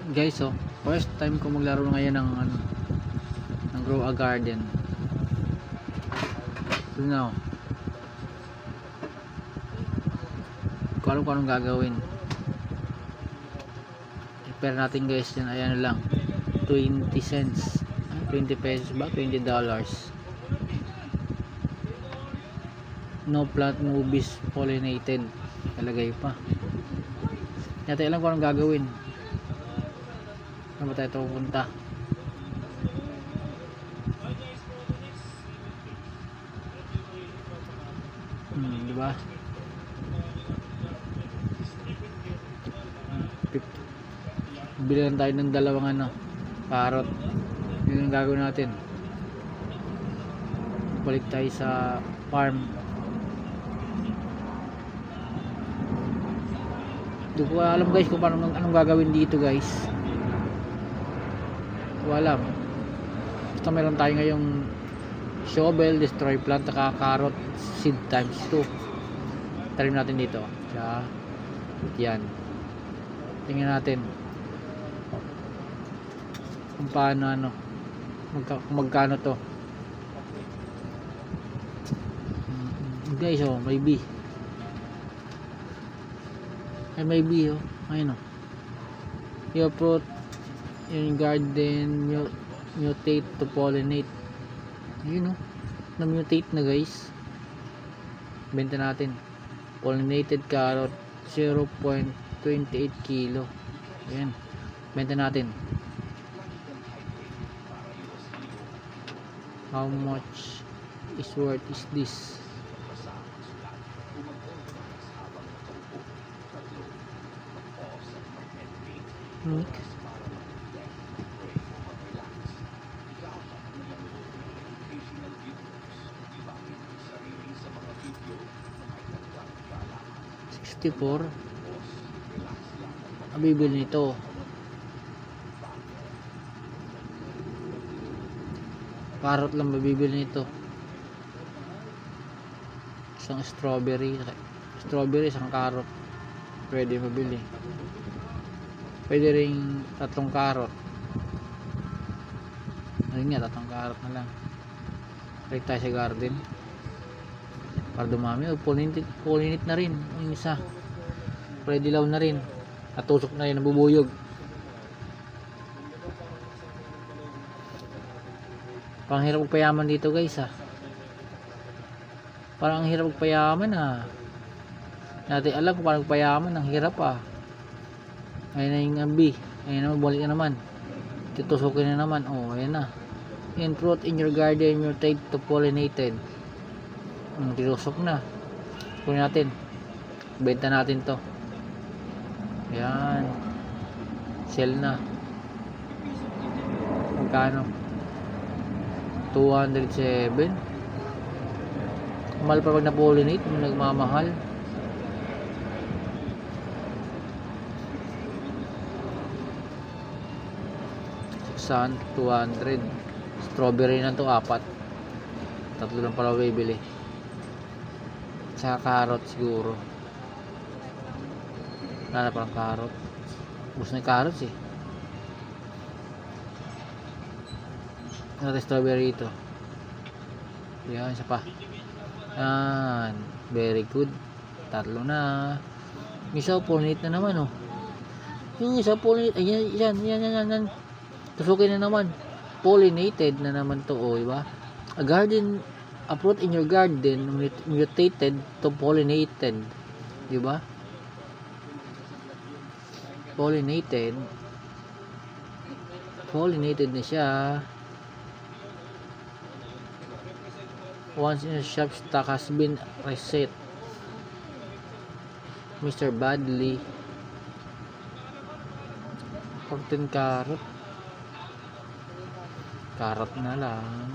Guys, oh, first time ko maglaro ngayon ng ano, ng grow a garden. So now, kung anong gagawin. Prepare natin guys yan, ayan lang, 20 cents, 20 pesos ba, $20. No plant movies pollinated, talagay pa. Natin alam kung anong gagawin. Saan ba tayo pupunta? Diba? Bilan tayo ng dalawang ano, parrot. Yun ang gagawin natin. Balik tayo sa farm. Hindi ko alam guys kung paano, anong gagawin dito guys. Hindi ko alam. Basta meron tayo ngayong shovel, destroy plant, taka carrot seed times 2. Tarim natin dito. Tsaka yan. Tingnan natin kung paano ano, magkano to. Guys, oh, may bee. Ay, may bee, oh. Ayun, oh. Your fruit in garden mutate to pollinate. Ayun, oh. Na-mutate na, guys. Benta natin. Pollinated carrot 0.28 kilo. Ayan. Benta natin. How much is worth is this? $64. Ang bibili nito carrot lang, mabibili nito. Isang strawberry, isang carrot pwede mabili. Pwede ring 3 carrot. Ayun nga, 3 carrot na lang. Balik tayo sa garden para dumami. Pollinate na rin yung isa, pwede dilaw na rin, natusok na rin, nabubuyog. Parang hirap magpayaman dito guys, ha. Parang ang hirap magpayaman, ha. Natin alam kung paano magpayaman, ang hirap, ha. Ayun na yung ambi. Ayun naman, balik na naman. Tutusukin na naman. Oh, ayun na. In fruit in your garden mutate to pollinated. Titusok na. Kunin natin. Benta natin to. Ayan. Sell na. Magkano? 207. Mahal pa pag na-pollinate, nagmamahal. $200. Strawberry na to, 4. 3 lang pala bibili. Tsaka carrot siguro. Wala na parang carrot. Gusto na yung carrots, eh. Natin strawberry ito. Yan, isa pa. Yan, very good. 3 na. Isa pollinate na naman, oh. Yung isa pollinate, ayan, yan. Tusukin na naman. Pollinated na naman to, oh, diba? A fruit in your garden mutated to pollinated, diba? Pollinated na siya. Once in a shop stock has been reset. Mr. Badley. 14 carrot. Carrot na lang.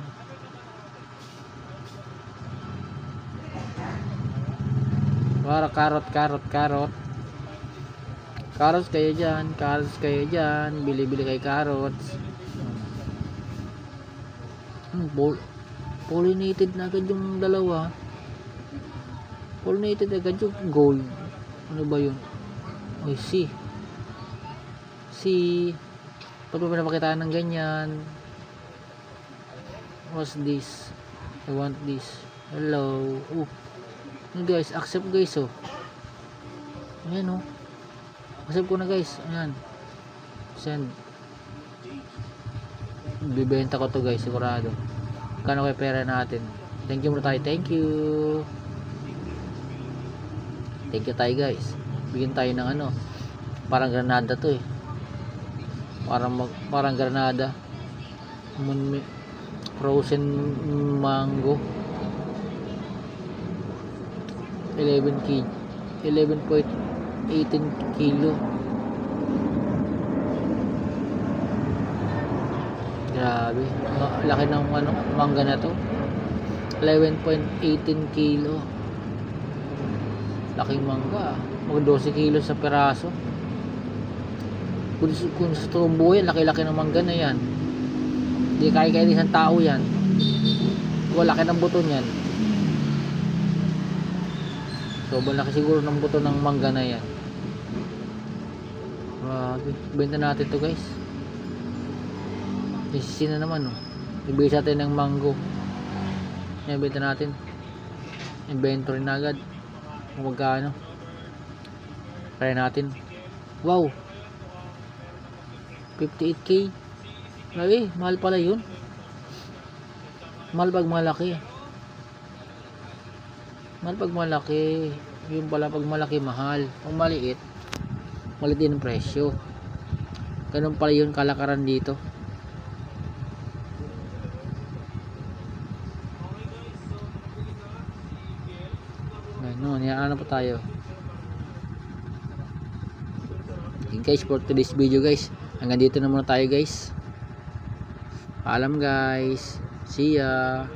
Para carrot. Carrots kayo dyan. Bili-bili kay carrots. Pollinated na agad yung dalawa. Pollinated agad yung gold. Ano ba yun? I see. See, pag pinapakitaan ng ganyan, what's this? I want this. Hello. Oh, guys, accept guys. Oh, ayan oh, accept ko na guys. Ayan, send. Bibenta ko to guys, sigurado. Kano kay pera natin? Thank you muna tayo. Thank you tayo guys. Bigyan tayo ng ano, parang granada to eh, parang granada, frozen mango, 11.18 kilo. Grabe, laki ng ano, mangga na to. 11.18 kilo. Laking mangga, mag 12 kilo sa peraso. Kung sa totoong buhay, laki-laki ng mangga na yan. Hindi kaya ng isang tao yan. Laki ng buto niyan. So malaki siguro ng buto ng mangga na yan. Grabe, benta natin to guys. Isisi na naman oh. Ibigay sa atin ng mango. Yan, benta natin. Inventory na agad. Kung magkano. Try natin. Wow, 58k. Grabe, mahal pala yun. Mahal pag malaki. Mahal pag malaki. Yun pala, pag malaki mahal. Pag maliit, maliit din ang presyo. Ganun pala yun kalakaran dito. Ano, niyaan na po tayo. Okay guys, for today's video guys, hanggang dito na muna tayo guys. Paalam guys, see ya.